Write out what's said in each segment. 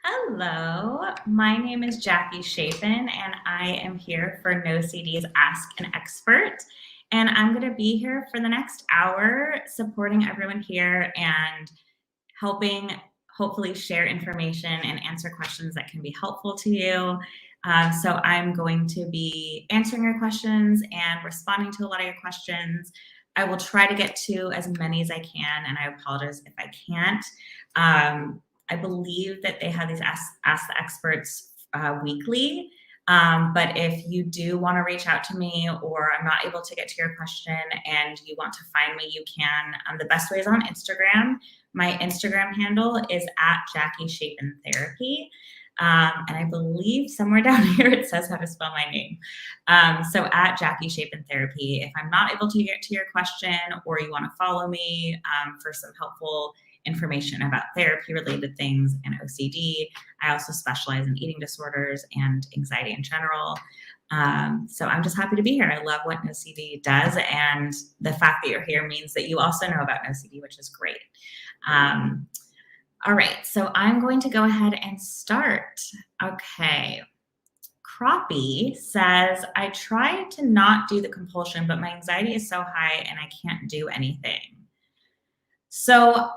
Hello, my name is Jackie Shapin, and I am here for NoCD's Ask an Expert. And I'm going to be here for the next hour, supporting everyone here and helping hopefully share information and answer questions that can be helpful to you. So I'm going to be answering your questions and responding to a lot of your questions. I will try to get to as many as I can, and I apologize if I can't. I believe that they have these Ask the Experts weekly. But if you do want to reach out to me or I'm not able to get to your question and you want to find me, you can. The best way is on Instagram. My Instagram handle is @JackieShapinTherapy. And I believe somewhere down here it says how to spell my name. So @JackieShapinTherapy. If I'm not able to get to your question or you want to follow me for some helpful information about therapy-related things and OCD. I also specialize in eating disorders and anxiety in general. So I'm just happy to be here. I love what NoCD does, and the fact that you're here means that you also know about NoCD, which is great. All right, so I'm going to go ahead and start. Okay. Crappie says, I try to not do the compulsion, but my anxiety is so high and I can't do anything. So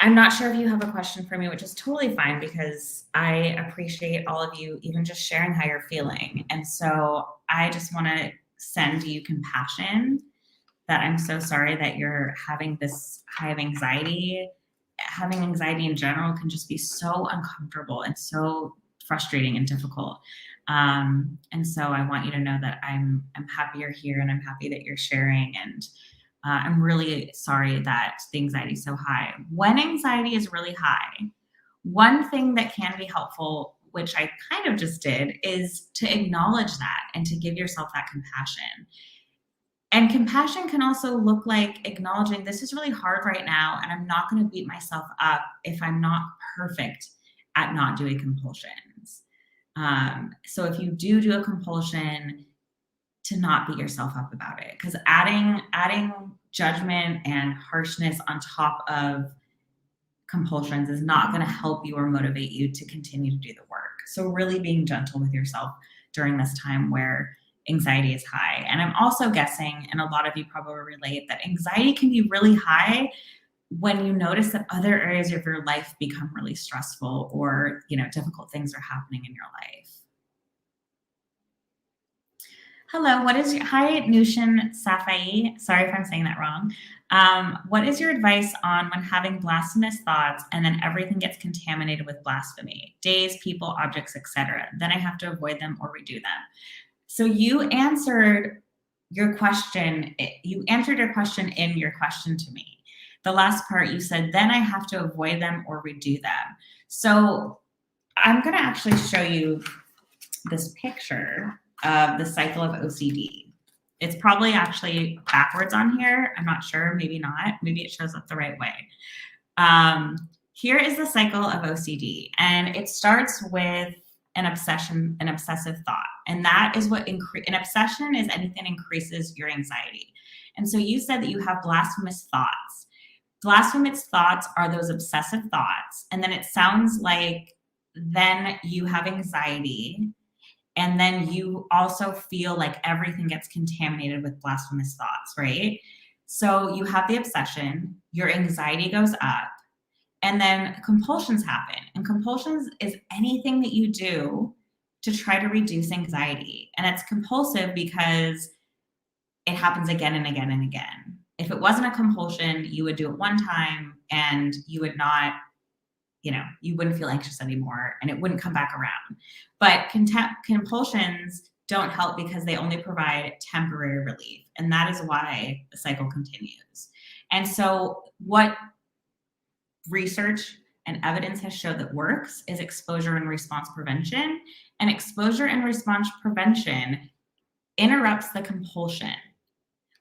I'm not sure if you have a question for me, which is totally fine because I appreciate all of you even just sharing how you're feeling. And so I just want to send you compassion that I'm so sorry that you're having this high of anxiety. Having anxiety in general can just be so uncomfortable and so frustrating and difficult. And so I want you to know that I'm happy you're here and I'm happy that you're sharing, and I'm really sorry that the anxiety is so high. When anxiety is really high, one thing that can be helpful, which I kind of just did, is to acknowledge that and to give yourself that compassion. And compassion can also look like acknowledging this is really hard right now, and I'm not going to beat myself up if I'm not perfect at not doing compulsions. So if you do a compulsion, to not beat yourself up about it, because adding judgment and harshness on top of compulsions is not going to help you or motivate you to continue to do the work. So really being gentle with yourself during this time where anxiety is high. And I'm also guessing, and a lot of you probably relate, that anxiety can be really high when you notice that other areas of your life become really stressful, or difficult things are happening in your life. Hello, hi, Nushin Safai. Sorry if I'm saying that wrong. What is your advice on when having blasphemous thoughts and then everything gets contaminated with blasphemy? Days, people, objects, etc. Then I have to avoid them or redo them. So you answered your question. You answered your question in your question to me. The last part you said, then I have to avoid them or redo them. So I'm going to actually show you this picture of the cycle of OCD. It's probably actually backwards on here. I'm not sure, maybe not. Maybe it shows up the right way. Here is the cycle of OCD, and it starts with an obsessive thought. And that is what an obsession is. Anything increases your anxiety. And so you said that you have blasphemous thoughts. Blasphemous thoughts are those obsessive thoughts. And then it sounds like then you have anxiety, and then you also feel like everything gets contaminated with blasphemous thoughts, right? So you have the obsession, your anxiety goes up, and then compulsions happen. And compulsions is anything that you do to try to reduce anxiety. And it's compulsive because it happens again and again and again. If it wasn't a compulsion, you would do it one time and you would not, you wouldn't feel anxious anymore and it wouldn't come back around. But compulsions don't help because they only provide temporary relief. And that is why the cycle continues. And so what research and evidence has showed that works is exposure and response prevention. And exposure and response prevention interrupts the compulsion.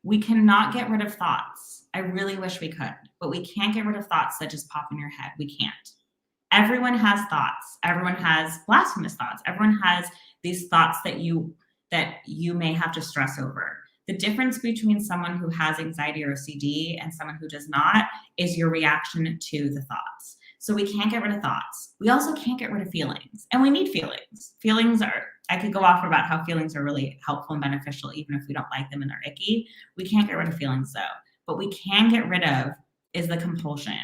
We cannot get rid of thoughts. I really wish we could, but we can't get rid of thoughts that just pop in your head. We can't. Everyone has thoughts. Everyone has blasphemous thoughts. Everyone has these thoughts that you may have to stress over. The difference between someone who has anxiety or OCD and someone who does not is your reaction to the thoughts. So we can't get rid of thoughts. We also can't get rid of feelings, and we need feelings. Feelings are, I could go off about how feelings are really helpful and beneficial, even if we don't like them and they're icky. We can't get rid of feelings though. What we can get rid of is the compulsion.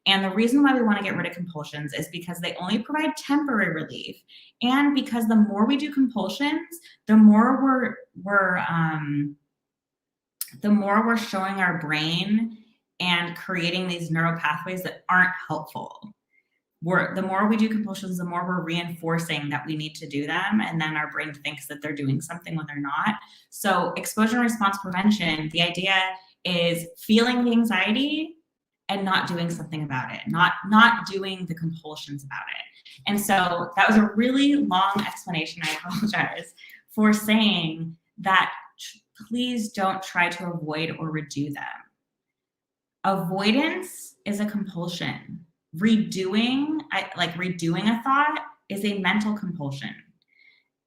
And the reason why we want to get rid of compulsions is because they only provide temporary relief. And because the more we do compulsions, the more we're showing our brain and creating these neural pathways that aren't helpful. The more we do compulsions, the more we're reinforcing that we need to do them. And then our brain thinks that they're doing something when they're not. So exposure and response prevention, the idea is feeling the anxiety and not doing something about it, not doing the compulsions about it. And so that was a really long explanation. I apologize for saying that. Please don't try to avoid or redo them. Avoidance is a compulsion. Redoing a thought is a mental compulsion.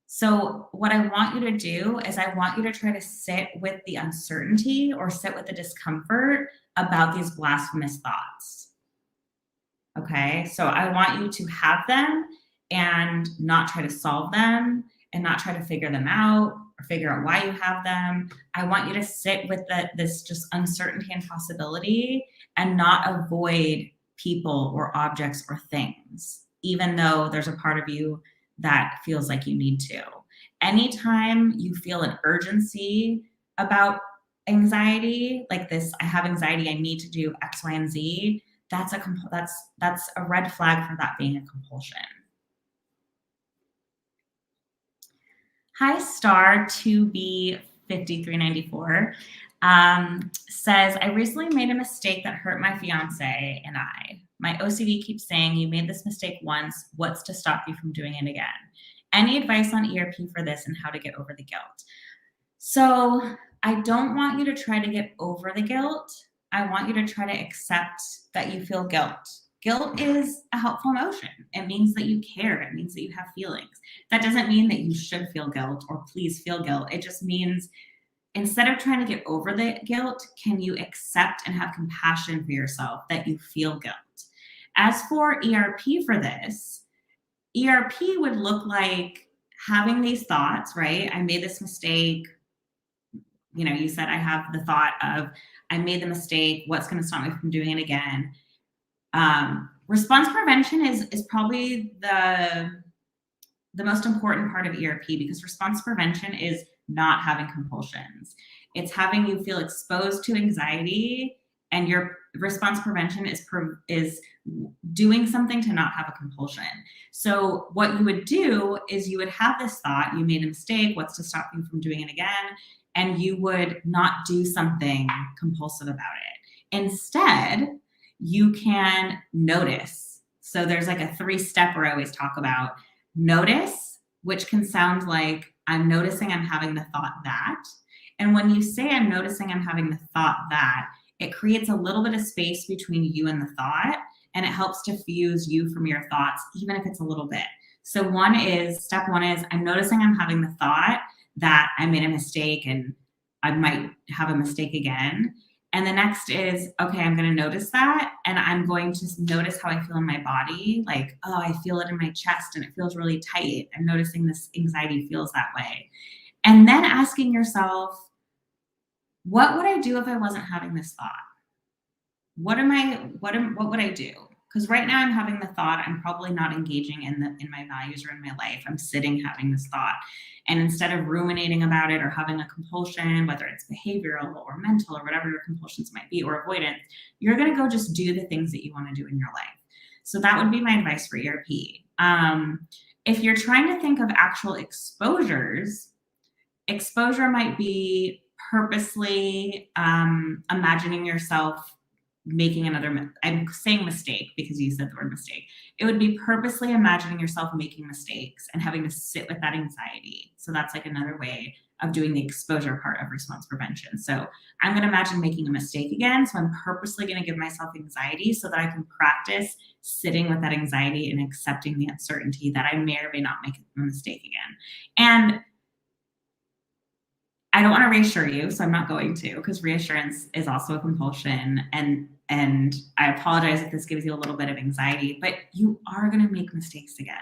So what I want you to do is I want you to try to sit with the uncertainty or sit with the discomfort about these blasphemous thoughts. Okay, so I want you to have them and not try to solve them and not try to figure them out or figure out why you have them. I want you to sit with this just uncertainty and possibility and not avoid people or objects or things, even though there's a part of you that feels like you need to. Anytime you feel an urgency about anxiety, like this, I have anxiety, I need to do X, Y, and Z, that's a red flag for that being a compulsion. Hi, star 2B5394 says, I recently made a mistake that hurt my fiance and I. My OCD keeps saying, you made this mistake once, what's to stop you from doing it again? Any advice on ERP for this and how to get over the guilt? So I don't want you to try to get over the guilt. I want you to try to accept that you feel guilt. Guilt is a helpful emotion. It means that you care. It means that you have feelings. That doesn't mean that you should feel guilt or please feel guilt. It just means instead of trying to get over the guilt, can you accept and have compassion for yourself that you feel guilt? As for ERP for this, ERP would look like having these thoughts, right? I made this mistake. You know, you said I have the thought of, I made the mistake. What's going to stop me from doing it again? Response prevention is probably the most important part of ERP, because response prevention is not having compulsions. It's having you feel exposed to anxiety, and your response prevention is doing something to not have a compulsion. So what you would do is you would have this thought, you made a mistake, what's to stop you from doing it again? And you would not do something compulsive about it. Instead, you can notice. So there's like a 3-step I always talk about. Notice, which can sound like I'm noticing I'm having the thought that. And when you say I'm noticing I'm having the thought that, it creates a little bit of space between you and the thought, and it helps diffuse you from your thoughts, even if it's a little bit. So step one is I'm noticing I'm having the thought that I made a mistake and I might have a mistake again. And the next is, okay, I'm going to notice that. And I'm going to notice how I feel in my body. Like, oh, I feel it in my chest and it feels really tight. I'm noticing this anxiety feels that way. And then asking yourself, what would I do if I wasn't having this thought? What would I do? Because right now I'm having the thought, I'm probably not engaging in my values or in my life. I'm sitting having this thought. And instead of ruminating about it or having a compulsion, whether it's behavioral or mental or whatever your compulsions might be, or avoidance, you're going to go just do the things that you want to do in your life. So that would be my advice for ERP. If you're trying to think of actual exposures, exposure might be purposely imagining yourself making another, I'm saying mistake because you said the word mistake. It would be purposely imagining yourself making mistakes and having to sit with that anxiety. So that's like another way of doing the exposure part of response prevention. So I'm going to imagine making a mistake again. So I'm purposely going to give myself anxiety so that I can practice sitting with that anxiety and accepting the uncertainty that I may or may not make a mistake again. And I don't want to reassure you, so I'm not going to, because reassurance is also a compulsion. And I apologize if this gives you a little bit of anxiety, but you are going to make mistakes again.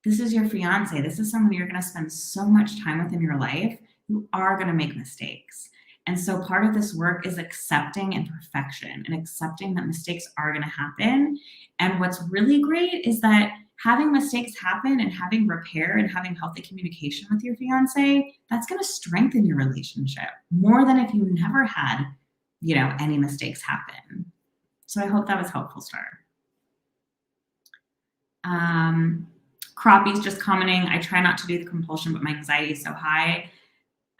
This is your fiance. This is someone you're going to spend so much time with in your life. You are going to make mistakes. And so part of this work is accepting imperfection and accepting that mistakes are going to happen. And what's really great is that having mistakes happen and having repair and having healthy communication with your fiance, that's going to strengthen your relationship more than if you never had, any mistakes happen. So I hope that was helpful, Star. Crappie's just commenting, I try not to do the compulsion, but my anxiety is so high.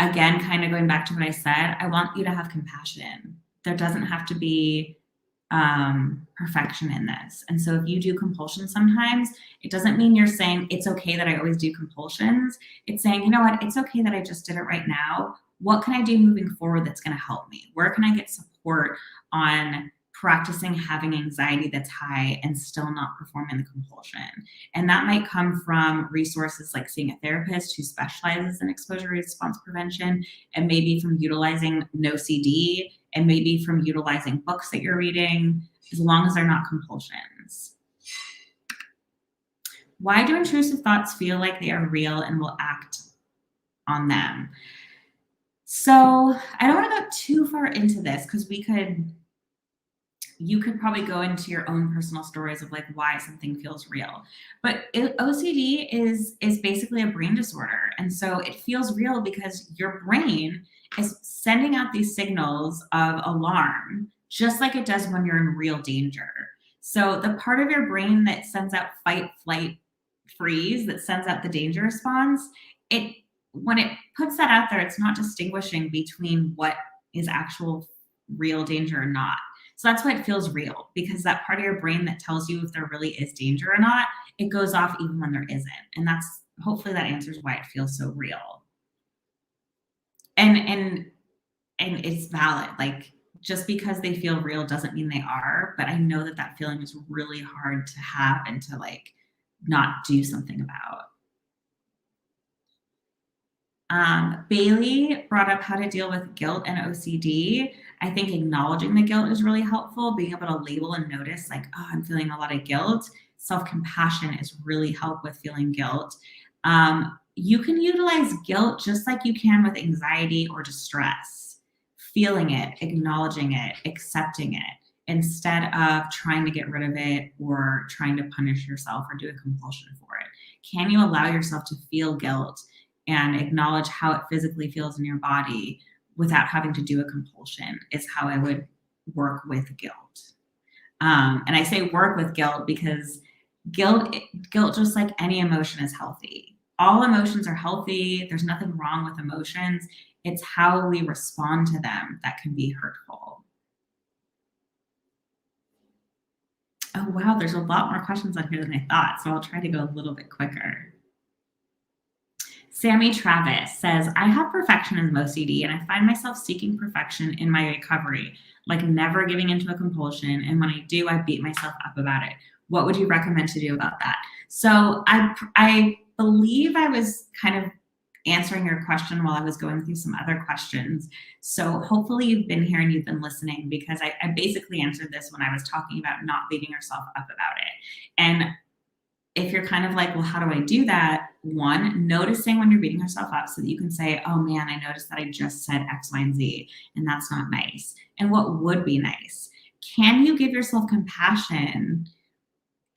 Again, kind of going back to what I said, I want you to have compassion. There doesn't have to be perfection in this. And so if you do compulsion sometimes, it doesn't mean you're saying it's okay that I always do compulsions. It's saying, you know what, it's okay that I just did it right now. What can I do moving forward that's going to help me? Where can I get support on practicing having anxiety that's high and still not performing the compulsion? And that might come from resources like seeing a therapist who specializes in exposure response prevention, and maybe from utilizing NoCD, and maybe from utilizing books that you're reading, as long as they're not compulsions. Why do intrusive thoughts feel like they are real and will act on them? So I don't want to go too far into this, because you could probably go into your own personal stories of like why something feels real. But OCD is basically a brain disorder. And so it feels real because your brain is sending out these signals of alarm, just like it does when you're in real danger. So the part of your brain that sends out fight, flight, freeze, that sends out the danger response, when it puts that out there, it's not distinguishing between what is actual real danger or not. So that's why it feels real, because that part of your brain that tells you if there really is danger or not, it goes off even when there isn't. And hopefully that answers why it feels so real. And it's valid. Like, just because they feel real doesn't mean they are, but I know that feeling is really hard to have and to like not do something about. Bailey brought up how to deal with guilt and OCD. I think acknowledging the guilt is really helpful, being able to label and notice like, oh, I'm feeling a lot of guilt. Self-compassion is really help with feeling guilt. You can utilize guilt just like you can with anxiety or distress, feeling it, acknowledging it, accepting it, instead of trying to get rid of it or trying to punish yourself or do a compulsion for it. Can you allow yourself to feel guilt and acknowledge how it physically feels in your body without having to do a compulsion? Is how I would work with guilt. And I say work with guilt because guilt, just like any emotion, is healthy. All emotions are healthy. There's nothing wrong with emotions. It's how we respond to them that can be hurtful. Oh, wow, there's a lot more questions on here than I thought, so I'll try to go a little bit quicker. Sammy Travis says, I have perfectionism OCD and I find myself seeking perfection in my recovery, like never giving into a compulsion. And when I do, I beat myself up about it. What would you recommend to do about that? So I believe I was kind of answering your question while I was going through some other questions. So hopefully you've been here and you've been listening, because I basically answered this when I was talking about not beating yourself up about it. And if you're kind of like, well, how do I do that? One, noticing when you're beating yourself up so that you can say, oh man, I noticed that I just said X, Y, and Z, and that's not nice. And what would be nice? Can you give yourself compassion?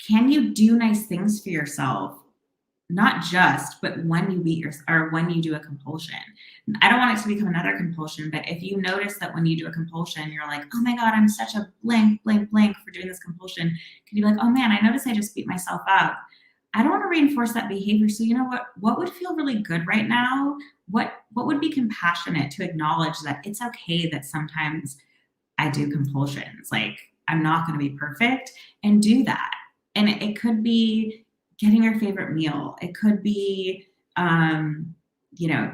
Can you do nice things for yourself? Not just, but when you when you do a compulsion. I don't want it to become another compulsion, but if you notice that when you do a compulsion, you're like, oh my God, I'm such a blank for doing this compulsion. Can you be like, oh man, I noticed I just beat myself up. I don't want to reinforce that behavior. So you know what would feel really good right now? What would be compassionate to acknowledge that it's okay that sometimes I do compulsions. Like, I'm not going to be perfect, and do that. And it could be getting your favorite meal. It could be,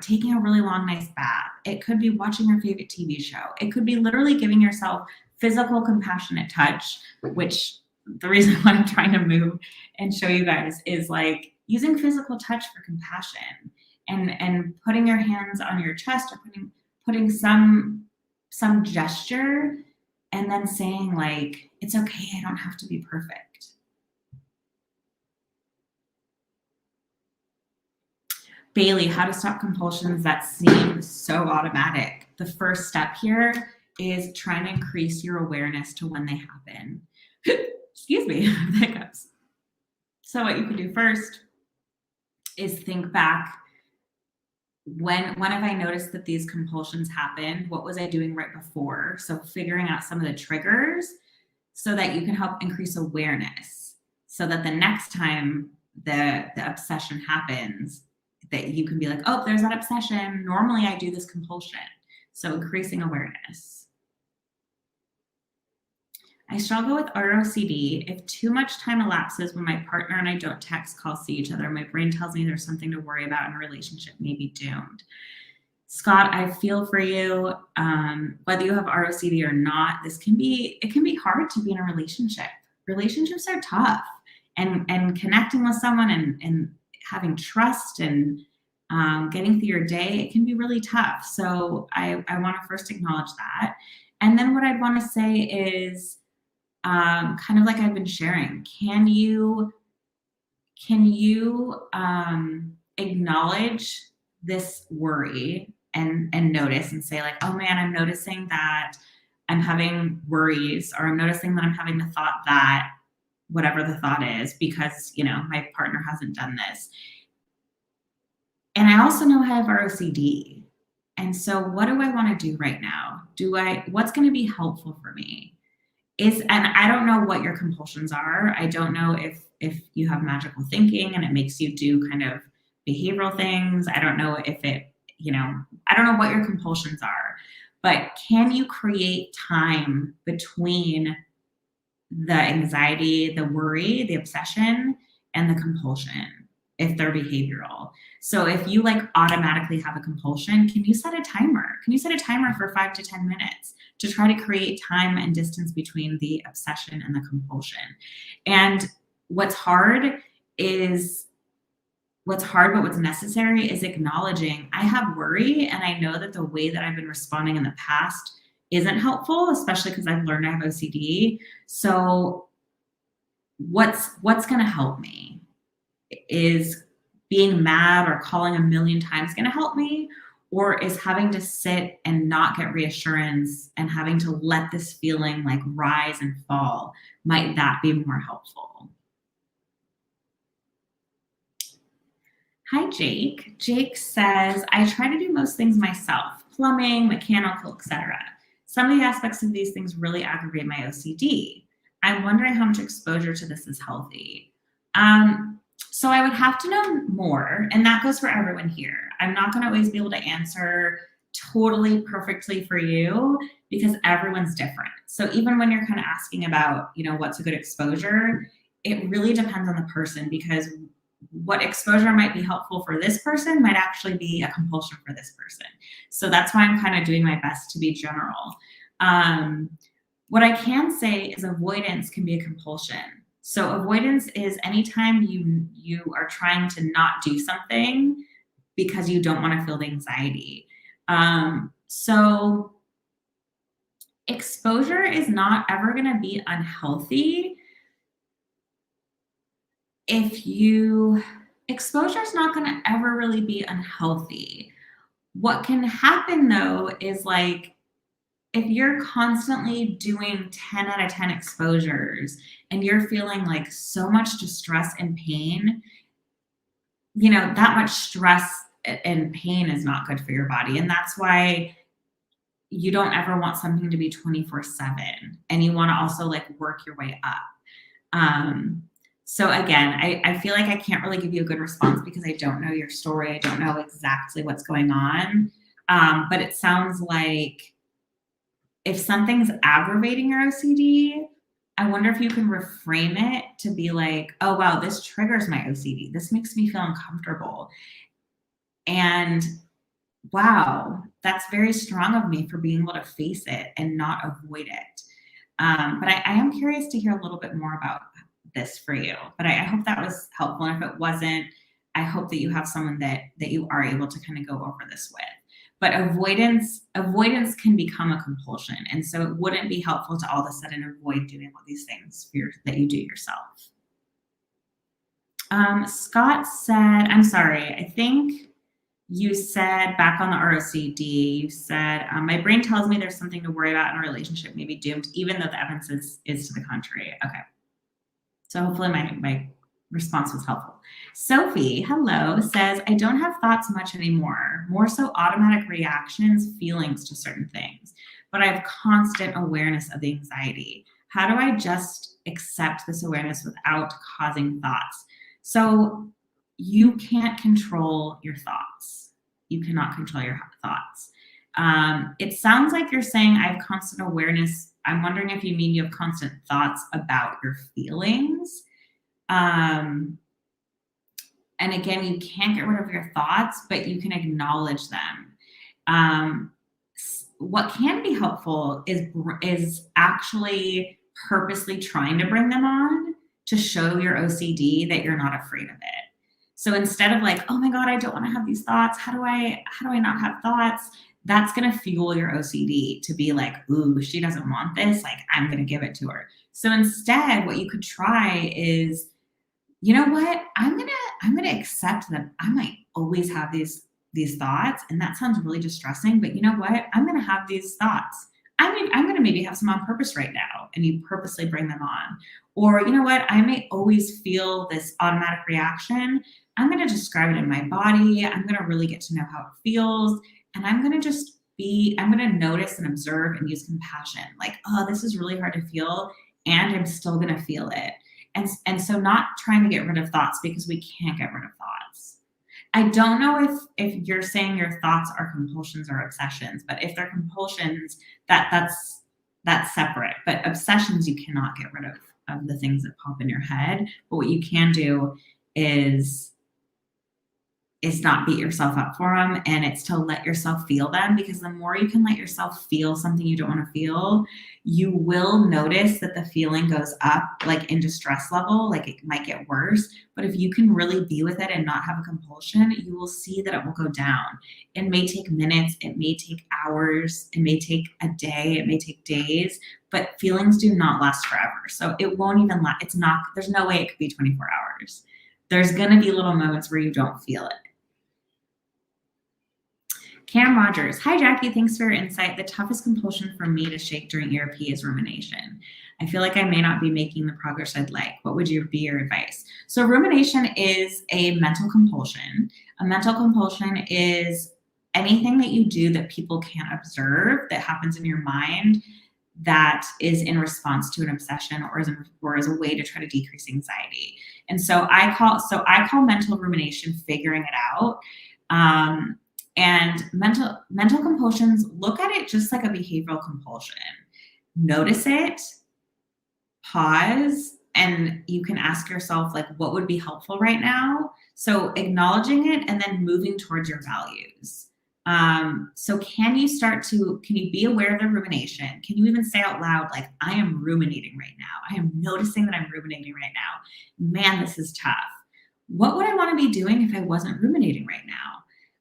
taking a really long, nice bath. It could be watching your favorite TV show. It could be literally giving yourself physical, compassionate touch, which the reason why I'm trying to move and show you guys is like using physical touch for compassion. and putting your hands on your chest or putting some gesture and then saying like, it's okay, I don't have to be perfect. Bailey, how to stop compulsions that seem so automatic. The first step here is trying to increase your awareness to when they happen. Excuse me, hiccups. So what you can do first is think back, when have I noticed that these compulsions happened? What was I doing right before? So figuring out some of the triggers so that you can help increase awareness so that the next time the obsession happens, that you can be like, oh, there's that obsession. Normally I do this compulsion. So increasing awareness. I struggle with ROCD. If too much time elapses when my partner and I don't text, call, see each other, my brain tells me there's something to worry about and a relationship may be doomed. Scott, I feel for you. Whether you have ROCD or not, it can be hard to be in a relationship. Relationships are tough, and connecting with someone and having trust and getting through your day, it can be really tough. So I want to first acknowledge that. And then what I'd want to say is, kind of like I've been sharing, can you acknowledge this worry and notice and say like, oh man, I'm noticing that I'm having worries, or I'm noticing that I'm having the thought that, whatever the thought is, because, my partner hasn't done this. And I also know I have ROCD. And so what do I want to do right now? What's going to be helpful for me? And I don't know what your compulsions are. I don't know if you have magical thinking and it makes you do kind of behavioral things. I don't know if I don't know what your compulsions are, but can you create time between the anxiety, the worry, the obsession, and the compulsion if they're behavioral? So if you like automatically have a compulsion, can you set a timer? Can you set a timer for 5 to 10 minutes to try to create time and distance between the obsession and the compulsion? And what's hard but what's necessary is acknowledging I have worry, and I know that the way that I've been responding in the past isn't helpful, especially because I've learned I have OCD. So what's going to help me? Is being mad or calling a million times going to help me? Or is having to sit and not get reassurance and having to let this feeling like rise and fall, might that be more helpful? Hi, Jake. Jake says, I try to do most things myself, plumbing, mechanical, etc. Some of the aspects of these things really aggravate my OCD. I'm wondering how much exposure to this is healthy. So I would have to know more, and that goes for everyone here. I'm not going to always be able to answer totally perfectly for you because everyone's different. So even when you're kind of asking about, what's a good exposure, it really depends on the person, because what exposure might be helpful for this person might actually be a compulsion for this person. So that's why I'm kind of doing my best to be general. What I can say is avoidance can be a compulsion. So avoidance is anytime you are trying to not do something because you don't want to feel the anxiety. So exposure is not ever going to be unhealthy. Exposure is not going to ever really be unhealthy. What can happen though is like, if you're constantly doing 10 out of 10 exposures and you're feeling like so much distress and pain, that much stress and pain is not good for your body. And that's why you don't ever want something to be 24/7. And you want to also like work your way up. So again, I feel like I can't really give you a good response because I don't know your story. I don't know exactly what's going on. But it sounds like if something's aggravating your OCD, I wonder if you can reframe it to be like, oh, wow, this triggers my OCD. This makes me feel uncomfortable. And wow, that's very strong of me for being able to face it and not avoid it. But I am curious to hear a little bit more about this for you. But I hope that was helpful. And if it wasn't, I hope that you have someone that you are able to kind of go over this with. But avoidance can become a compulsion. And so it wouldn't be helpful to all of a sudden avoid doing all these things that you do yourself. Scott said, I'm sorry, I think you said back on the ROCD, you said, my brain tells me there's something to worry about in a relationship, maybe doomed, even though the evidence is to the contrary. Okay. So hopefully my response was helpful. Sophie, hello, says, I don't have thoughts much anymore, more so automatic reactions, feelings to certain things, but I have constant awareness of the anxiety. How do I just accept this awareness without causing thoughts? So you can't control your thoughts. You cannot control your thoughts. It sounds like you're saying I have constant awareness. I'm wondering if you mean you have constant thoughts about your feelings. And again, you can't get rid of your thoughts, but you can acknowledge them. What can be helpful is actually purposely trying to bring them on to show your OCD that you're not afraid of it. So instead of like, oh my God, I don't want to have these thoughts. How do I not have thoughts? That's going to fuel your OCD to be like, ooh, she doesn't want this. Like, I'm going to give it to her. So instead, what you could try is, you know what? I'm going to accept that I might always have these thoughts. And that sounds really distressing, but you know what? I'm going to have these thoughts. I'm going to maybe have some on purpose right now, and you purposely bring them on. Or, you know what? I may always feel this automatic reaction. I'm going to describe it in my body. I'm going to really get to know how it feels. And I'm going to notice and observe and use compassion. Like, oh, this is really hard to feel, and I'm still going to feel it. And so not trying to get rid of thoughts, because we can't get rid of thoughts. I don't know if you're saying your thoughts are compulsions or obsessions, but if they're compulsions, that's separate. But obsessions, you cannot get rid of the things that pop in your head. But what you can do is not beat yourself up for them, and it's to let yourself feel them, because the more you can let yourself feel something you don't want to feel, you will notice that the feeling goes up, like in distress level, like it might get worse. But if you can really be with it and not have a compulsion, you will see that it will go down. It may take minutes, it may take hours, it may take a day, it may take days, but feelings do not last forever. So it won't even last. There's no way it could be 24 hours. There's going to be little moments where you don't feel it. Cam Rogers, hi Jackie, thanks for your insight. The toughest compulsion for me to shake during ERP is rumination. I feel like I may not be making the progress I'd like. What would be your advice? So rumination is a mental compulsion. A mental compulsion is anything that you do that people can't observe, that happens in your mind, that is in response to an obsession or as a way to try to decrease anxiety. And so I call mental rumination figuring it out. And mental compulsions, look at it just like a behavioral compulsion. Notice it, pause, and you can ask yourself, like, what would be helpful right now? So acknowledging it and then moving towards your values. So can you be aware of the rumination? Can you even say out loud, like, I am ruminating right now. I am noticing that I'm ruminating right now. Man, this is tough. What would I want to be doing if I wasn't ruminating right now?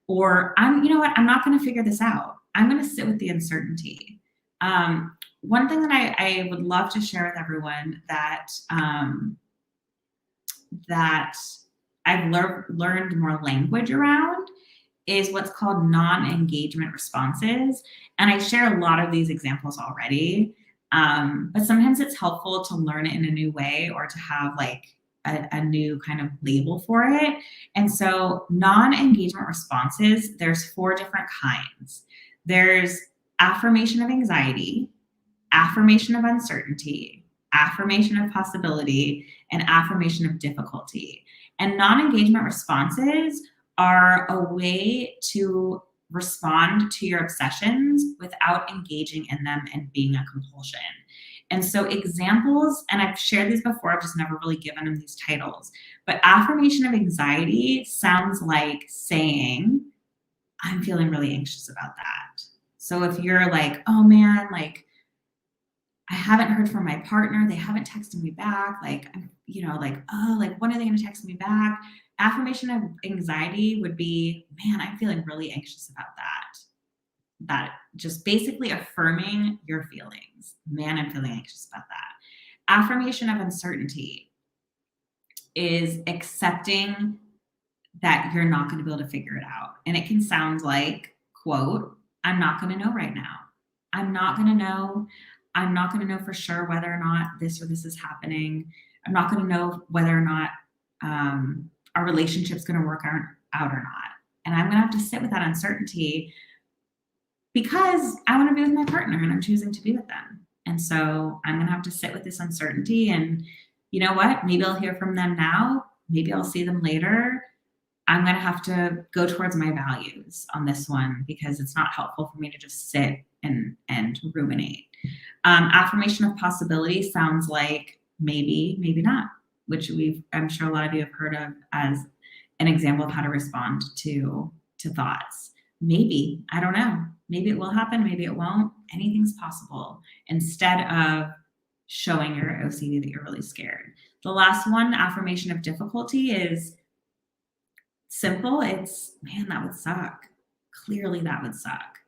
Or you know what, I'm not going to figure this out. I'm going to sit with the uncertainty. One thing that I would love to share with everyone that I've learned more language around is what's called non-engagement responses. And I share a lot of these examples already, but sometimes it's helpful to learn it in a new way, or to have like a new kind of label for it. And so non-engagement responses, there's 4 different kinds. There's affirmation of anxiety, affirmation of uncertainty, affirmation of possibility, and affirmation of difficulty. And non-engagement responses are a way to respond to your obsessions without engaging in them and being a compulsion. And so examples, and I've shared these before, I've just never really given them these titles, but affirmation of anxiety sounds like saying, I'm feeling really anxious about that. So if you're like, oh man, like, I haven't heard from my partner, they haven't texted me back, like, oh, like, when are they going to text me back? Affirmation of anxiety would be, man, I'm feeling really anxious about that. That just basically affirming your feelings. Man, I'm feeling anxious about that. Affirmation of uncertainty is accepting that you're not going to be able to figure it out. And it can sound like, quote, I'm not going to know right now. I'm not going to know. I'm not going to know for sure whether or not this or this is happening. I'm not going to know whether or not our relationship's going to work out or not. And I'm going to have to sit with that uncertainty because I want to be with my partner and I'm choosing to be with them. And so I'm going to have to sit with this uncertainty. And you know what? Maybe I'll hear from them now. Maybe I'll see them later. I'm going to have to go towards my values on this one because it's not helpful for me to just sit and ruminate. Affirmation of possibility sounds like maybe, maybe not, which I'm sure a lot of you have heard of as an example of how to respond to thoughts. Maybe, I don't know. Maybe it will happen. Maybe it won't. Anything's possible. Instead of showing your OCD that you're really scared. The last one, affirmation of difficulty, is simple. It's, man, that would suck. Clearly that would suck.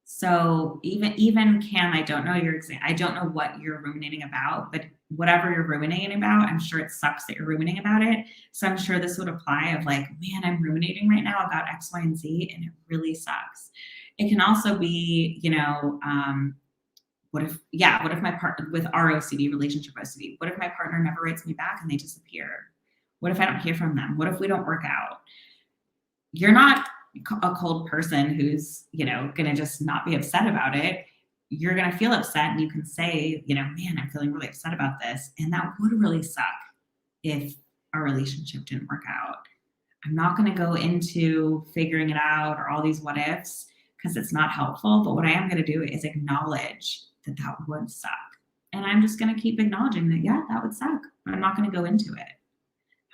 So even Cam, I don't know I don't know what you're ruminating about, but whatever you're ruminating about, I'm sure it sucks that you're ruminating about it. So I'm sure this would apply of like, man, I'm ruminating right now about X, Y, and Z, and it really sucks. It can also be, what if my partner with our OCD, relationship OCD, what if my partner never writes me back and they disappear? What if I don't hear from them? What if we don't work out? You're not a cold person who's, going to just not be upset about it. You're going to feel upset and you can say, man, I'm feeling really upset about this. And that would really suck if our relationship didn't work out. I'm not going to go into figuring it out or all these what ifs because it's not helpful. But what I am going to do is acknowledge that would suck. And I'm just going to keep acknowledging that, yeah, that would suck. But I'm not going to go into it.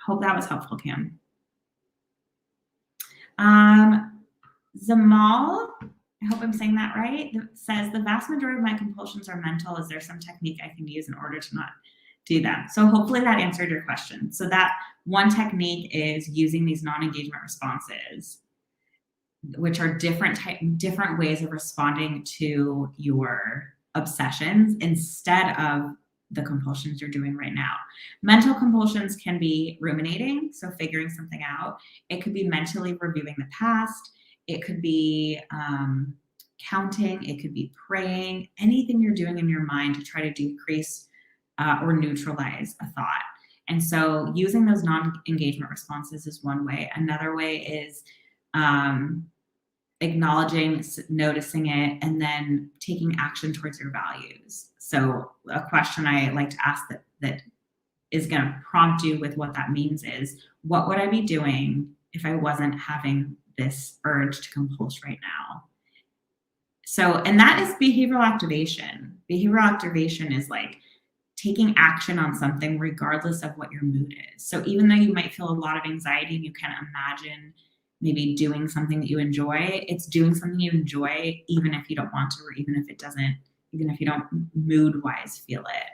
Hope that was helpful, Kim. Zamal, I hope I'm saying that right, says the vast majority of my compulsions are mental. Is there some technique I can use in order to not do that? So hopefully that answered your question. So that one technique is using these non-engagement responses, which are different ways of responding to your obsessions instead of the compulsions you're doing right now. Mental compulsions can be ruminating, so figuring something out. It could be mentally reviewing the past. It could be counting. It could be praying. Anything you're doing in your mind to try to decrease or neutralize a thought. And so using those non-engagement responses is one way. Another way is acknowledging, noticing it, and then taking action towards your values. So a question I like to ask that is going to prompt you with what that means is, what would I be doing if I wasn't having this urge to compulse right now? So, and that is behavioral activation. Behavioral activation is like taking action on something regardless of what your mood is. So even though you might feel a lot of anxiety and you can imagine maybe doing something that you enjoy, it's doing something you enjoy even if you don't want to, or even if you don't mood-wise feel it.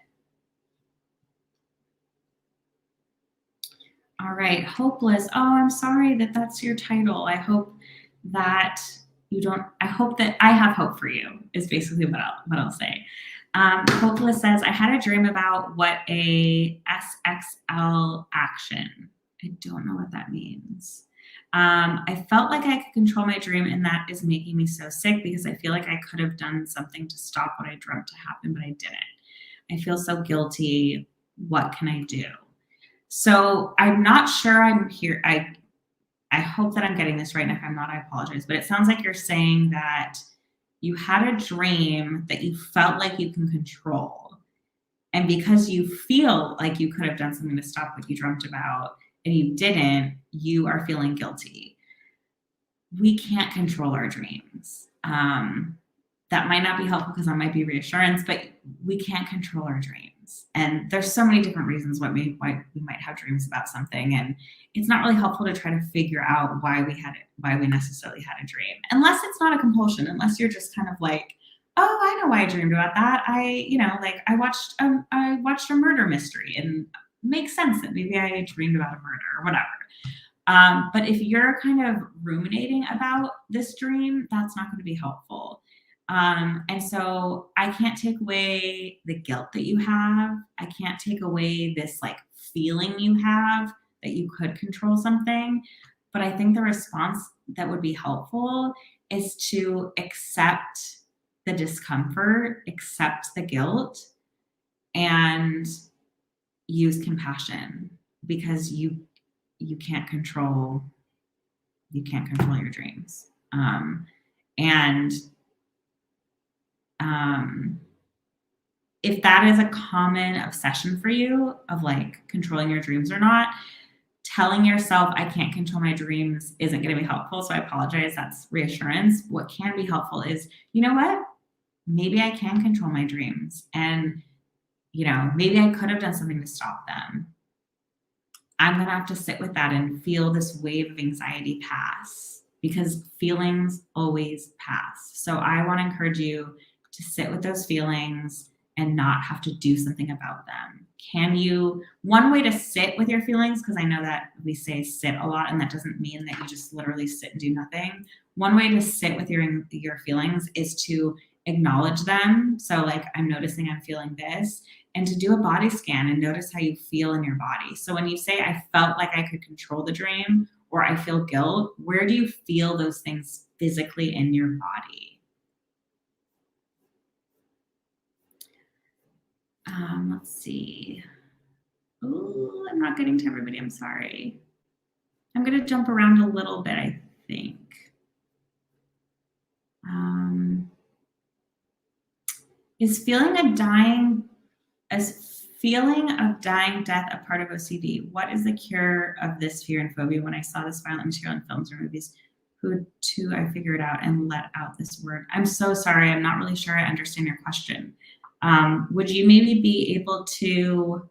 All right, hopeless. Oh, I'm sorry that that's your title. I hope that I hope that I have hope for you is basically what I'll say. Hopeless says, I had a dream about what a SXL action. I don't know what that means. I felt like I could control my dream, and that is making me so sick because I feel like I could have done something to stop what I dreamt to happen, but I didn't. I feel so guilty. What can I do? So I'm not sure I'm here. I hope that I'm getting this right. And if I'm not, I apologize. But it sounds like you're saying that you had a dream that you felt like you can control. And because you feel like you could have done something to stop what you dreamt about and you didn't, you are feeling guilty. We can't control our dreams. That might not be helpful because that might be reassurance, but we can't control our dreams. And there's so many different reasons why we might have dreams about something. And it's not really helpful to try to figure out why we necessarily had a dream, unless it's not a compulsion, unless you're just kind of like, oh, I know why I dreamed about that. I watched a murder mystery and it makes sense that maybe I dreamed about a murder or whatever. But if you're kind of ruminating about this dream, that's not going to be helpful. And so I can't take away the guilt that you have. I can't take away this like feeling you have that you could control something. But I think the response that would be helpful is to accept the discomfort, accept the guilt, and use compassion, because you can't control your dreams. And if that is a common obsession for you of like controlling your dreams or not, telling yourself I can't control my dreams isn't going to be helpful. So I apologize. That's reassurance. What can be helpful is, you know what? Maybe I can control my dreams, and maybe I could have done something to stop them. I'm going to have to sit with that and feel this wave of anxiety pass, because feelings always pass. So I want to encourage you to sit with those feelings and not have to do something about them. One way to sit with your feelings, because I know that we say sit a lot and that doesn't mean that you just literally sit and do nothing. One way to sit with your feelings is to acknowledge them. So like, I'm noticing I'm feeling this, and to do a body scan and notice how you feel in your body. So when you say, I felt like I could control the dream, or I feel guilt, where do you feel those things physically in your body? Let's see. Oh, I'm not getting to everybody. I'm sorry. I'm going to jump around a little bit, I think. Is feeling of dying death a part of OCD? What is the cure of this fear and phobia? When I saw this violent material in films or movies, I figured out and let out this word. I'm so sorry. I'm not really sure I understand your question. Would you maybe be able to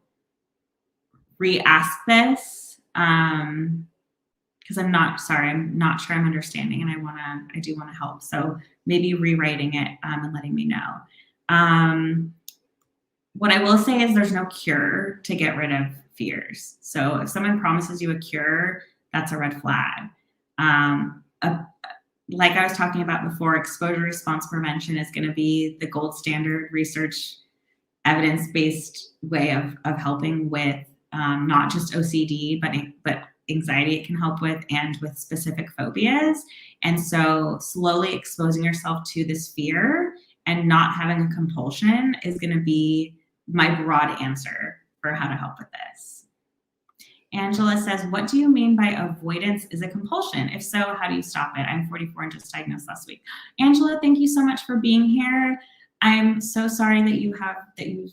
re-ask this? Because I'm not sure I'm understanding, and I do want to help. So maybe rewriting it and letting me know. What I will say is there's no cure to get rid of fears. So if someone promises you a cure, that's a red flag. Like I was talking about before, exposure response prevention is going to be the gold standard research evidence-based way of helping with not just OCD, but anxiety it can help with, and with specific phobias. And so slowly exposing yourself to this fear and not having a compulsion is going to be my broad answer for how to help with this. Angela says, what do you mean by avoidance is a compulsion? If so, how do you stop it? I'm 44 and just diagnosed last week. Angela, thank you so much for being here. I'm so sorry that you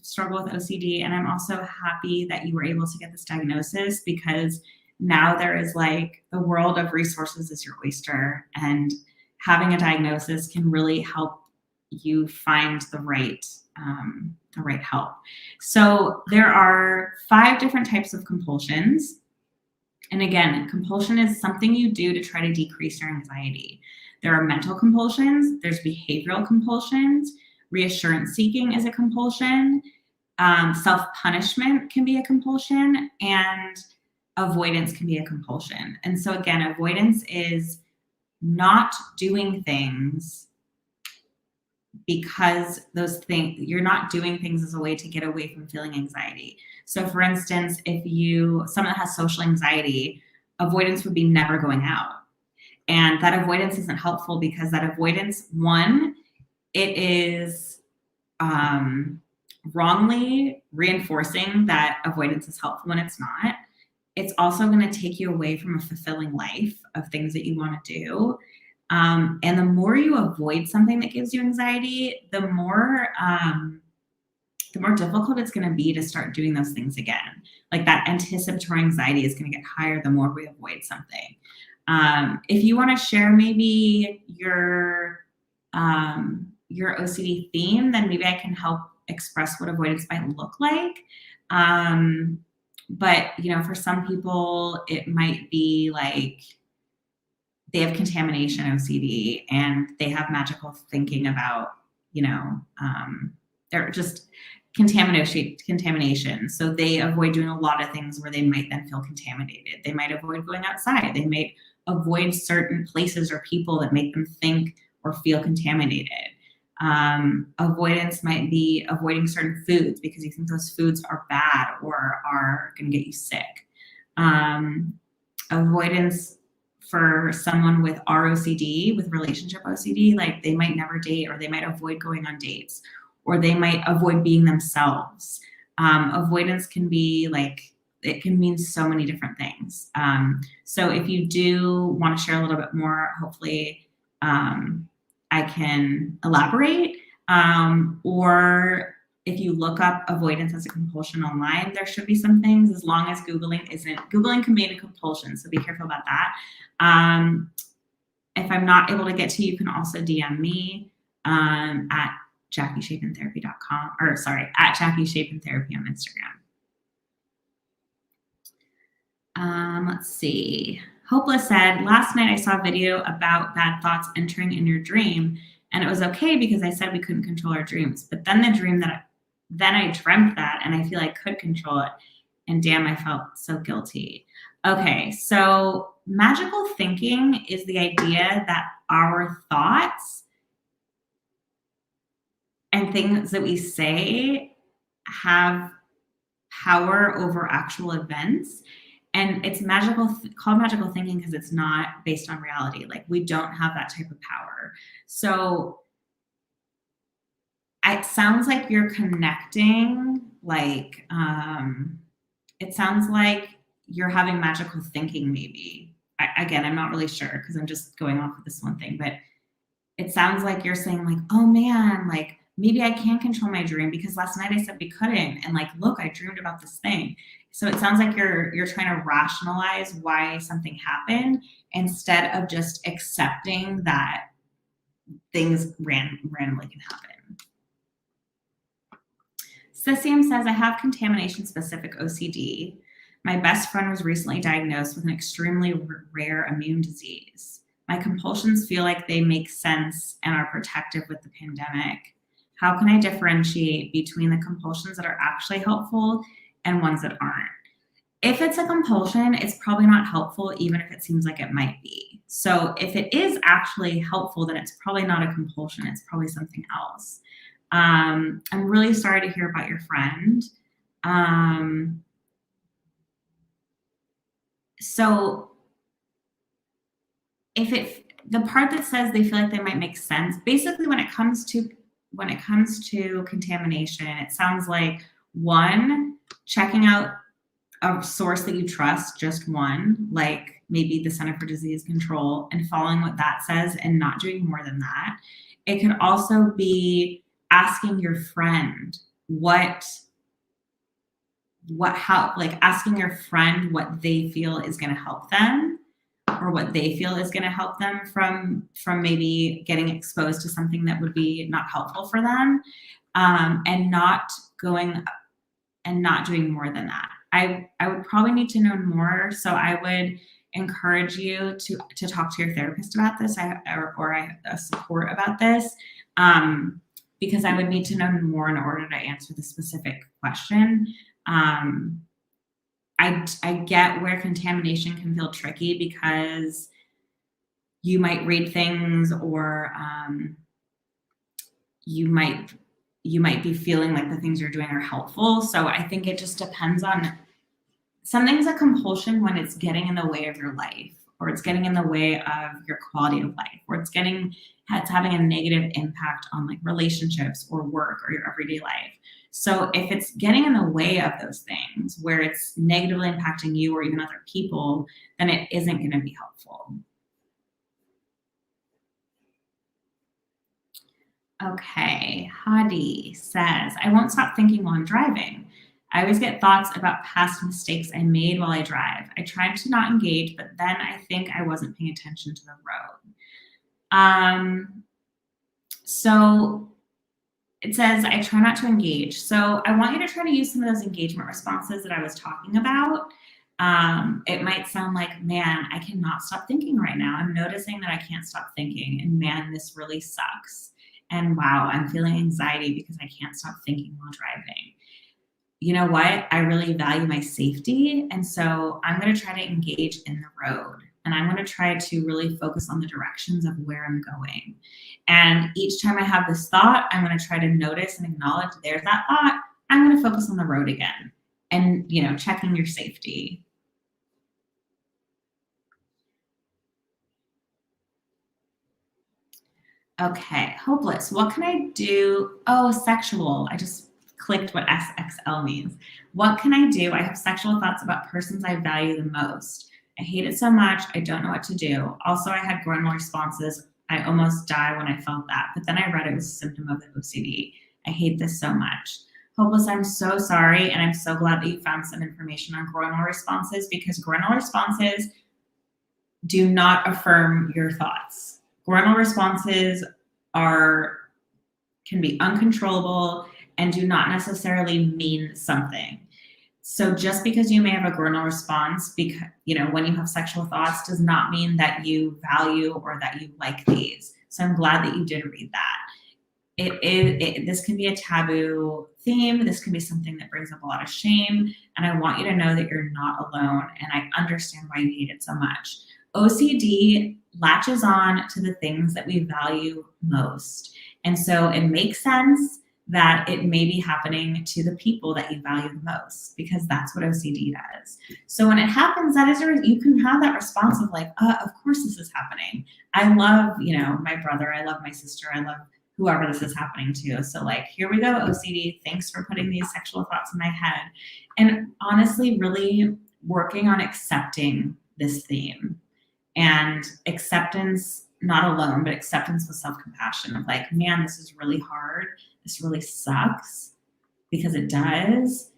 struggle with OCD, and I'm also happy that you were able to get this diagnosis, because now there is like the world of resources is your oyster, and having a diagnosis can really help you find the right help. So there are 5 different types of compulsions. And again, compulsion is something you do to try to decrease your anxiety. There are mental compulsions, there's behavioral compulsions, reassurance seeking is a compulsion, self-punishment can be a compulsion, and avoidance can be a compulsion. And so again, avoidance is not doing things because you're not doing things as a way to get away from feeling anxiety. So for instance, if someone that has social anxiety, avoidance would be never going out. And that avoidance isn't helpful, because that avoidance, one, it is wrongly reinforcing that avoidance is helpful when it's not. It's also going to take you away from a fulfilling life of things that you want to do. And the more you avoid something that gives you anxiety, the more difficult it's going to be to start doing those things again. Like that anticipatory anxiety is going to get higher the more we avoid something. If you want to share maybe your OCD theme, then maybe I can help express what avoidance might look like. But for some people, it might be like they have contamination OCD and they have magical thinking about, they're just, contamination. So they avoid doing a lot of things where they might then feel contaminated. They might avoid going outside. They might avoid certain places or people that make them think or feel contaminated. Avoidance might be avoiding certain foods because you think those foods are bad or are going to get you sick. Avoidance for someone with ROCD, with relationship OCD, like they might never date, or they might avoid going on dates, or they might avoid being themselves. Avoidance can be like, it can mean so many different things. So if you do want to share a little bit more, hopefully I can elaborate. Or if you look up avoidance as a compulsion online, there should be some things, as long as Googling can be a compulsion, so be careful about that. If I'm not able to get to you, you can also DM me at JackieShapinTherapy.com, or sorry, at JackieShapinTherapy on Instagram. Let's see. Hopeless said, last night I saw a video about bad thoughts entering in your dream, and it was okay because I said we couldn't control our dreams. But then I dreamt that, and I feel I could control it, and damn, I felt so guilty. Okay, so magical thinking is the idea that our thoughts and things that we say have power over actual events. And it's called magical thinking because it's not based on reality. Like, we don't have that type of power. So it sounds like you're connecting, like, it sounds like you're having magical thinking maybe. Again, I'm not really sure because I'm just going off of this one thing, but it sounds like you're saying like, oh man, like maybe I can control my dream because last night I said we couldn't. And like, look, I dreamed about this thing. So it sounds like you're trying to rationalize why something happened instead of just accepting that things randomly can happen. Cesium says, I have contamination-specific OCD. My best friend was recently diagnosed with an extremely rare immune disease. My compulsions feel like they make sense and are protective with the pandemic. How can I differentiate between the compulsions that are actually helpful and ones that aren't? If it's a compulsion, it's probably not helpful, even if it seems like it might be. So if it is actually helpful, then it's probably not a compulsion. It's probably something else. I'm really sorry to hear about your friend. So if the part that says they feel like they might make sense, basically when it comes to contamination, it sounds like, one, checking out a source that you trust, just one, like maybe the Center for Disease Control, and following what that says and not doing more than that. It could also be asking your friend asking your friend what they feel is going to help them, or what they feel is going to help them from maybe getting exposed to something that would be not helpful for them, and not doing more than that. I would probably need to know more. So I would encourage you to talk to your therapist about this, or support about this, because I would need to know more in order to answer the specific question. I get where contamination can feel tricky because you might read things, or you might be feeling like the things you're doing are helpful. So I think it just depends on, something's a compulsion when it's getting in the way of your life, or it's getting in the way of your quality of life, or it's having a negative impact on like relationships or work or your everyday life. So if it's getting in the way of those things, where it's negatively impacting you or even other people, then it isn't going to be helpful. Okay, Hadi says, I won't stop thinking while I'm driving. I always get thoughts about past mistakes I made while I drive. I tried to not engage, but then I think I wasn't paying attention to the road. So it says, I try not to engage. So I want you to try to use some of those engagement responses that I was talking about. It might sound like, man, I cannot stop thinking right now. I'm noticing that I can't stop thinking, and man, this really sucks. And wow, I'm feeling anxiety because I can't stop thinking while driving. You know what? I really value my safety. And so I'm going to try to engage in the road. And I'm going to try to really focus on the directions of where I'm going. And each time I have this thought, I'm going to try to notice and acknowledge there's that thought. I'm going to focus on the road again and, checking your safety. Okay, hopeless. What can I do? Oh, sexual. I just clicked what SXL means. What can I do? I have sexual thoughts about persons I value the most. I hate it so much. I don't know what to do. Also, I had groinal responses. I almost died when I felt that, but then I read it was a symptom of the OCD. I hate this so much. Hopeless, I'm so sorry, and I'm so glad that you found some information on groinal responses, because groinal responses do not affirm your thoughts. Groinal responses can be uncontrollable and do not necessarily mean something. So just because you may have a groinal response, because when you have sexual thoughts, does not mean that you value or that you like these. So I'm glad that you did read that. This can be a taboo theme. This can be something that brings up a lot of shame. And I want you to know that you're not alone. And I understand why you hate it so much. OCD latches on to the things that we value most. And so it makes sense that it may be happening to the people that you value the most, because that's what OCD does. So when it happens, you can have that response of like, of course this is happening. I love, my brother, I love my sister, I love whoever this is happening to. So like, here we go, OCD, thanks for putting these sexual thoughts in my head. And honestly, really working on accepting this theme. And acceptance, not alone, but acceptance with self-compassion of like, man, this is really hard. This really sucks, because it does.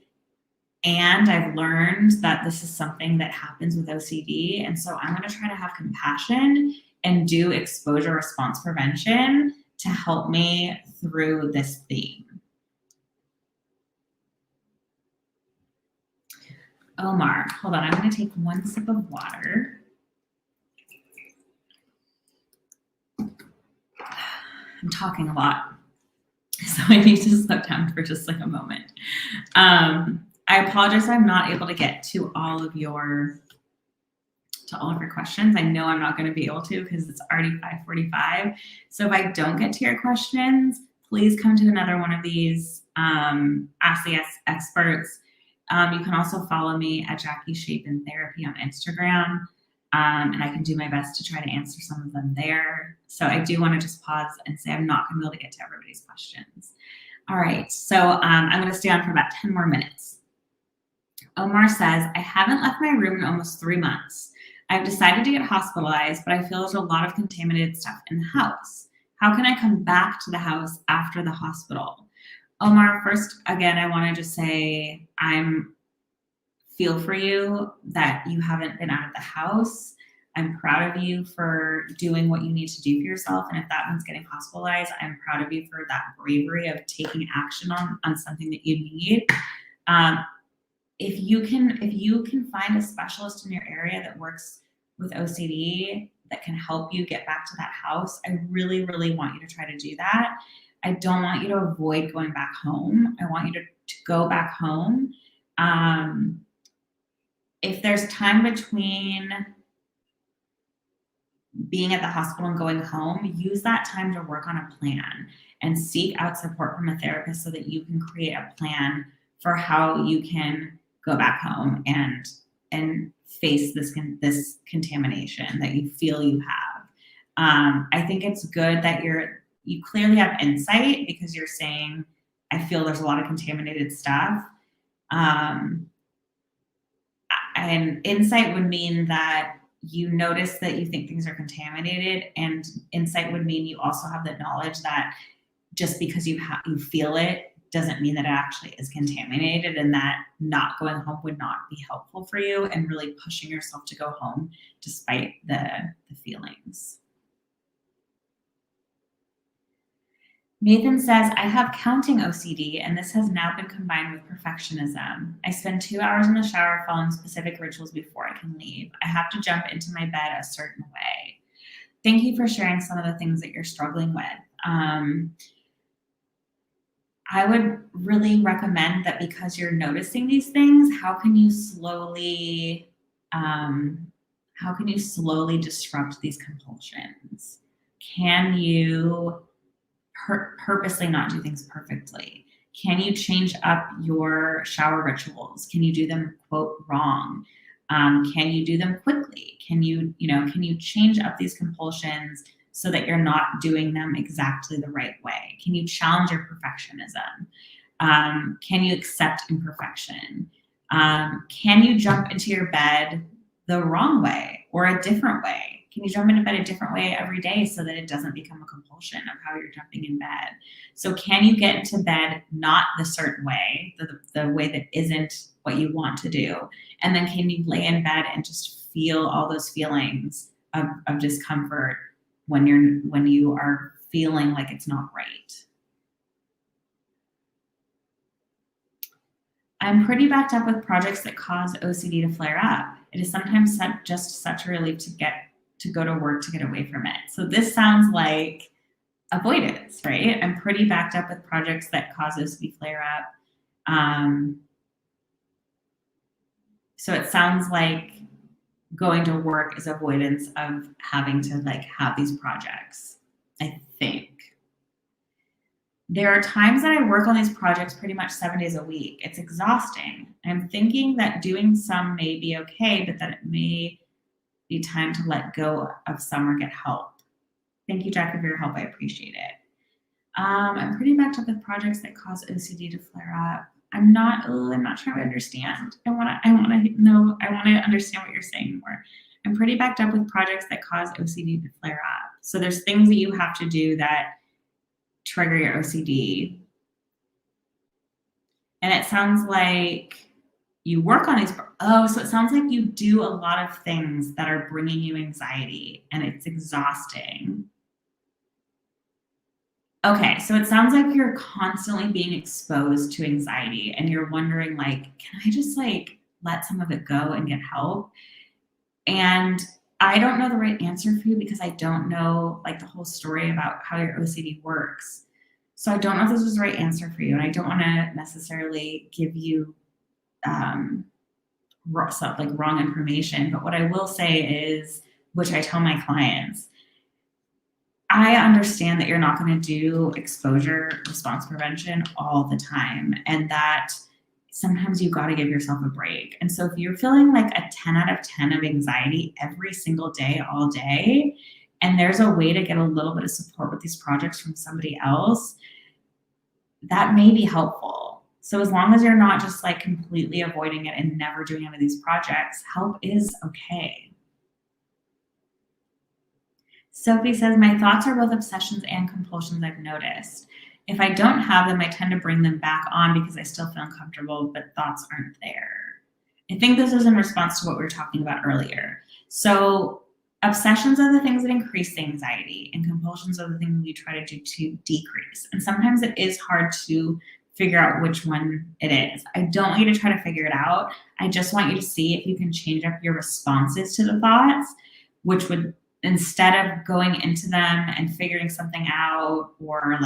And I've learned that this is something that happens with OCD. And so I'm going to try to have compassion and do exposure response prevention to help me through this theme. Omar, hold on. I'm going to take one sip of water. I'm talking a lot, so I need to slow down for just like a moment. I apologize I'm not able to get to all of your questions. I know I'm not going to be able to because it's already 5:45. So if I don't get to your questions, please come to another one of these Ask the Experts. You can also follow me at Jackie Shapin Therapy on Instagram. And I can do my best to try to answer some of them there. So I do want to just pause and say I'm not going to be able to get to everybody's questions. All right, so I'm going to stay on for about 10 more minutes. Omar says, I haven't left my room in almost 3 months. I've decided to get hospitalized, but I feel there's a lot of contaminated stuff in the house. How can I come back to the house after the hospital? Omar, first, again, I want to just say feel for you that you haven't been out of the house. I'm proud of you for doing what you need to do for yourself. And if that means getting hospitalized, I'm proud of you for that bravery of taking action on something that you need. If you can find a specialist in your area that works with OCD that can help you get back to that house, I really, really want you to try to do that. I don't want you to avoid going back home. I want you to go back home. If there's time between being at the hospital and going home, use that time to work on a plan and seek out support from a therapist so that you can create a plan for how you can go back home and face this contamination that you feel you have. I think it's good that you clearly have insight, because you're saying, I feel there's a lot of contaminated stuff. And insight would mean that you notice that you think things are contaminated, and insight would mean you also have the knowledge that just because you feel it doesn't mean that it actually is contaminated, and that not going home would not be helpful for you, and really pushing yourself to go home despite the feelings. Nathan says, I have counting OCD, and this has now been combined with perfectionism. I spend 2 hours in the shower following specific rituals before I can leave. I have to jump into my bed a certain way. Thank you for sharing some of the things that you're struggling with. I would really recommend that because you're noticing these things, how can you slowly disrupt these compulsions? Can you purposely not do things perfectly? Can you change up your shower rituals? Can you do them, quote, wrong? Can you do them quickly? Can you change up these compulsions so that you're not doing them exactly the right way? Can you challenge your perfectionism? Can you accept imperfection? Can you jump into your bed the wrong way or a different way? Can you jump into bed a different way every day so that it doesn't become a compulsion of how you're jumping in bed? So can you get into bed not the certain way, the way that isn't what you want to do? And then can you lay in bed and just feel all those feelings of discomfort when you are feeling like it's not right? I'm pretty backed up with projects that cause OCD to flare up. It is sometimes just such a relief to go to work to get away from it. So this sounds like avoidance, right? I'm pretty backed up with projects that cause OCD flare up. So it sounds like going to work is avoidance of having to have these projects, I think. There are times that I work on these projects pretty much 7 days a week. It's exhausting. I'm thinking that doing some may be okay, but that it may be time to let go of some or get help. Thank you, Jackie, for your help. I appreciate it. I'm pretty backed up with projects that cause OCD to flare up. I'm not sure I understand. I want to understand what you're saying more. I'm pretty backed up with projects that cause OCD to flare up. So there's things that you have to do that trigger your OCD. And it sounds like you work on these. So it sounds like you do a lot of things that are bringing you anxiety and it's exhausting. Okay, so it sounds like you're constantly being exposed to anxiety and you're wondering can I just let some of it go and get help? And I don't know the right answer for you because I don't know the whole story about how your OCD works. So I don't know if this is the right answer for you. And I don't want to necessarily give you wrong information. But what I will say is, which I tell my clients, I understand that you're not going to do exposure response prevention all the time and that sometimes you've got to give yourself a break. And so if you're feeling a 10 out of 10 of anxiety every single day, all day, and there's a way to get a little bit of support with these projects from somebody else, that may be helpful. So as long as you're not just completely avoiding it and never doing any of these projects, help is okay. Sophie says, my thoughts are both obsessions and compulsions I've noticed. If I don't have them, I tend to bring them back on because I still feel uncomfortable, but thoughts aren't there. I think this is in response to what we were talking about earlier. So obsessions are the things that increase the anxiety and compulsions are the things we try to do to decrease. And sometimes it is hard to figure out which one it is. I don't want you to try to figure it out. I just want you to see if you can change up your responses to the thoughts, which would, instead of going into them and figuring something out or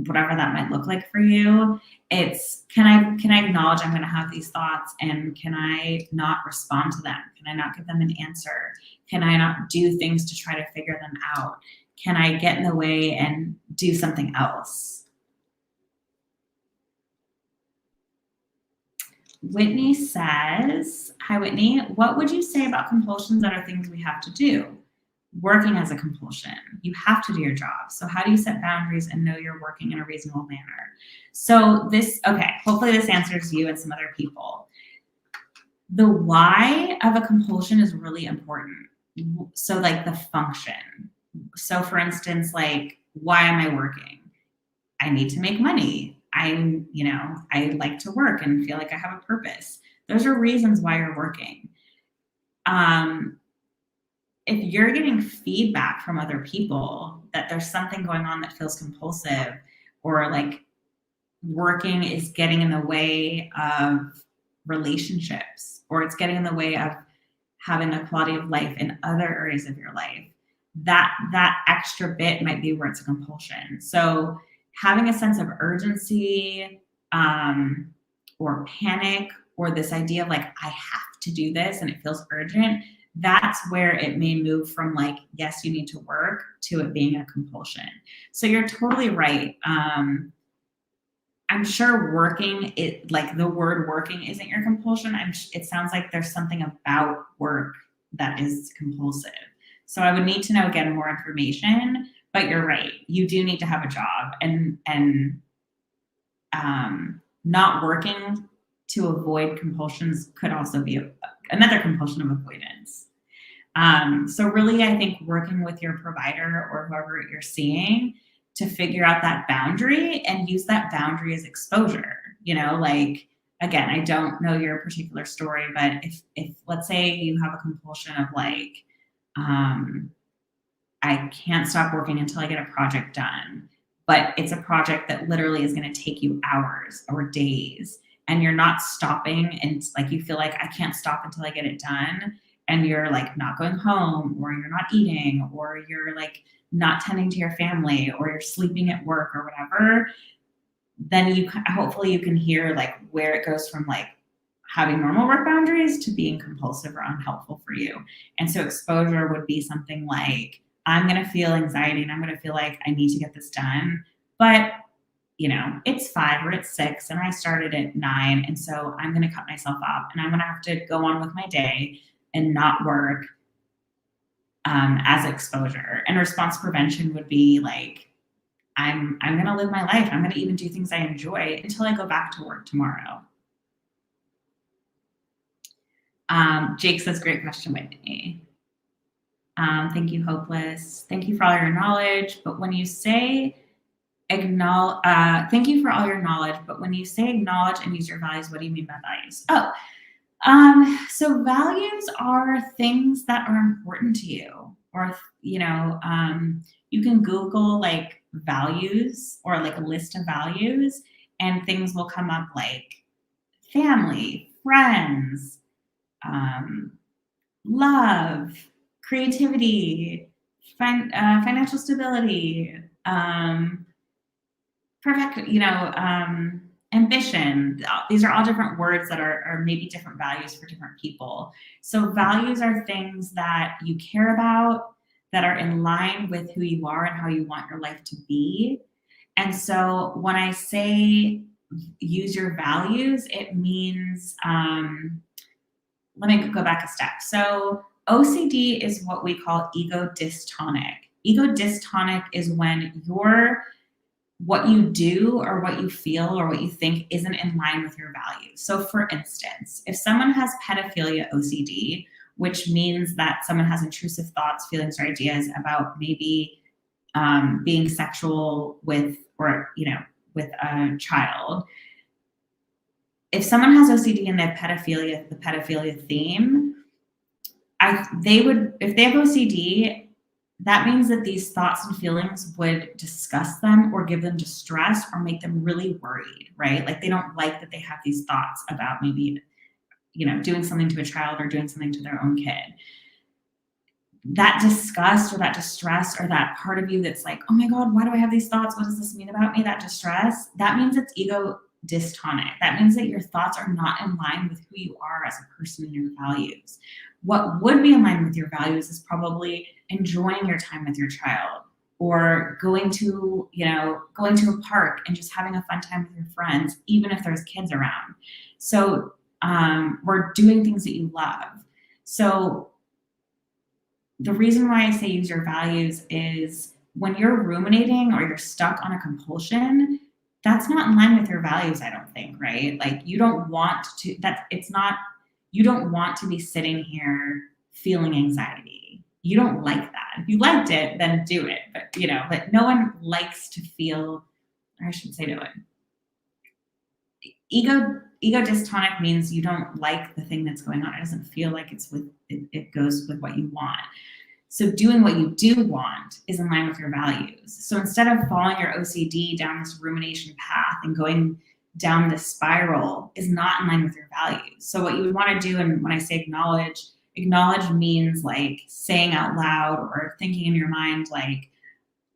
whatever that might look like for you, it's can I acknowledge I'm going to have these thoughts and can I not respond to them? Can I not give them an answer? Can I not do things to try to figure them out? Can I get in the way and do something else? Whitney says, hi Whitney, what would you say about compulsions that are things we have to do? Working as a compulsion, you have to do your job. So how do you set boundaries and know you're working in a reasonable manner? So hopefully this answers you and some other people. The why of a compulsion is really important. So the function. So for instance, why am I working? I need to make money. I like to work and feel like I have a purpose. Those are reasons why you're working. If you're getting feedback from other people that there's something going on that feels compulsive or working is getting in the way of relationships or it's getting in the way of having a quality of life in other areas of your life, that extra bit might be where it's a compulsion. So having a sense of urgency, or panic, or this idea of like, I have to do this and it feels urgent, that's where it may move from like, yes, you need to work, to it being a compulsion. So you're totally right. I'm sure working, it like the word working isn't your compulsion. It sounds like there's something about work that is compulsive. So I would need to know again more information. But you're right. You do need to have a job, and not working to avoid compulsions could also be another compulsion of avoidance. So really, I think working with your provider or whoever you're seeing to figure out that boundary and use that boundary as exposure. Like, again, I don't know your particular story, but if let's say you have a compulsion of like, I can't stop working until I get a project done, but it's a project that literally is going to take you hours or days, and you're not stopping, and like you feel like I can't stop until I get it done, and you're like not going home, or you're not eating, or you're like not tending to your family, or you're sleeping at work or whatever, then hopefully you can hear like where it goes from like having normal work boundaries to being compulsive or unhelpful for you. And so exposure would be something like, I'm going to feel anxiety and I'm going to feel like I need to get this done, but it's 5 or it's 6 and I started at 9. And so I'm going to cut myself off and I'm going to have to go on with my day and not work, as exposure. And response prevention would be like, I'm going to live my life. I'm going to even do things I enjoy until I go back to work tomorrow. Jake says, great question, Whitney. Thank you, Hopeless. Thank you for all your knowledge. But when you say acknowledge, thank you for all your knowledge. But when you say acknowledge and use your values, what do you mean by values? So values are things that are important to you, or you can Google like values or like a list of values, and things will come up like family, friends, love, creativity, financial stability, ambition. These are all different words that are maybe different values for different people. So values are things that you care about, that are in line with who you are and how you want your life to be. And so when I say use your values, it means, let me go back a step. So OCD is what we call ego dystonic. Ego dystonic is when what you do or what you feel or what you think isn't in line with your values. So for instance, if someone has pedophilia OCD, which means that someone has intrusive thoughts, feelings, or ideas about maybe being sexual with a child. If someone has OCD and they have the pedophilia theme, if they have OCD, that means that these thoughts and feelings would disgust them or give them distress or make them really worried, right? Like they don't like that they have these thoughts about maybe, doing something to a child or doing something to their own kid. That disgust or that distress or that part of you that's like, oh my God, why do I have these thoughts? What does this mean about me? That distress, that means it's ego dystonic. That means that your thoughts are not in line with who you are as a person and your values. What would be in line with your values is probably enjoying your time with your child, or going to a park and just having a fun time with your friends, even if there's kids around. So we're doing things that you love. So the reason why I say use your values is when you're ruminating or you're stuck on a compulsion, that's not in line with your values, I don't think, right? Like you don't want to be sitting here feeling anxiety. You don't like that. If you liked it, then do it. But no one likes to feel, or I should say do it. Ego dystonic means you don't like the thing that's going on. It doesn't feel like it goes with what you want. So doing what you do want is in line with your values. So instead of following your OCD down this rumination path and going down this spiral is not in line with your values. So what you would want to do, and when I say acknowledge Acknowledge means like saying out loud or thinking in your mind, like,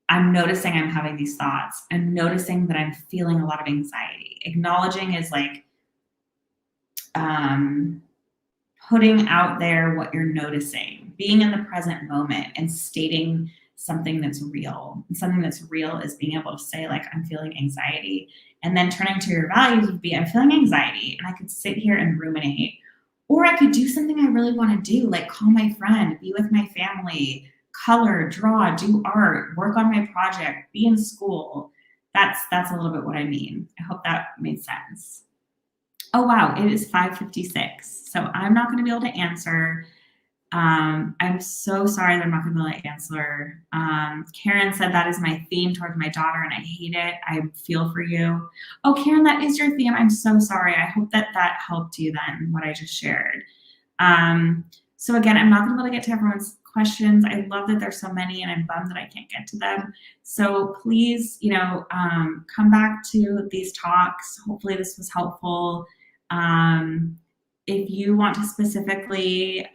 I'm noticing I'm having these thoughts. I'm noticing that I'm feeling a lot of anxiety. Acknowledging is like um, putting out there what you're noticing, being in the present moment and stating something that's real. And something that's real is being able to say, like, I'm feeling anxiety. And then turning to your values would be, I'm feeling anxiety. And I could sit here and ruminate. Or I could do something I really want to do, like call my friend, be with my family, color, draw, do art, work on my project, be in school. That's a little bit what I mean. I hope that made sense. Oh wow, it is 5:56. So I'm not going to be able to answer. I'm so sorry that I'm not going to be able to answer. Karen said that is my theme towards my daughter, and I hate it. I feel for you. Oh, Karen, that is your theme. I'm so sorry. I hope that that helped you then, what I just shared. So again, I'm not going to be able to get to everyone's questions. I love that there's so many, and I'm bummed that I can't get to them. So please, come back to these talks. Hopefully this was helpful. If you want to specifically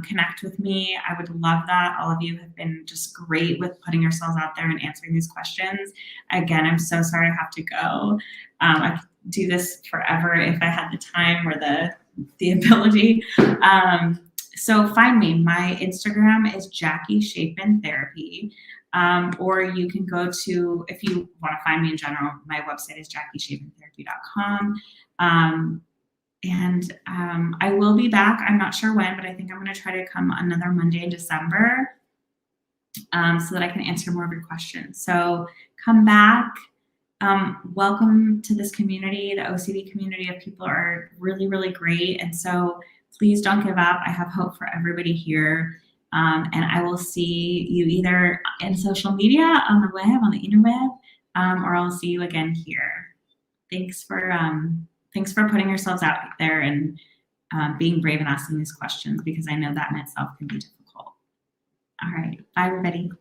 connect with me, I would love that. All of you have been just great with putting yourselves out there and answering these questions. Again, I'm so sorry I have to go. I could do this forever if I had the time or the ability. So find me. My Instagram is Jackie Shapin Therapy. Or you can go to, if you want to find me in general, my website is jackieshapintherapy.com. And I will be back. I'm not sure when, but I think I'm going to try to come another Monday in December so that I can answer more of your questions. So come back. Welcome to this community. The OCD community of people are really, really great. And so please don't give up. I have hope for everybody here. And I will see you either in social media, on the web, on the interweb, or I'll see you again here. Thanks for putting yourselves out there and being brave and asking these questions, because I know that in itself can be difficult. All right. Bye, everybody.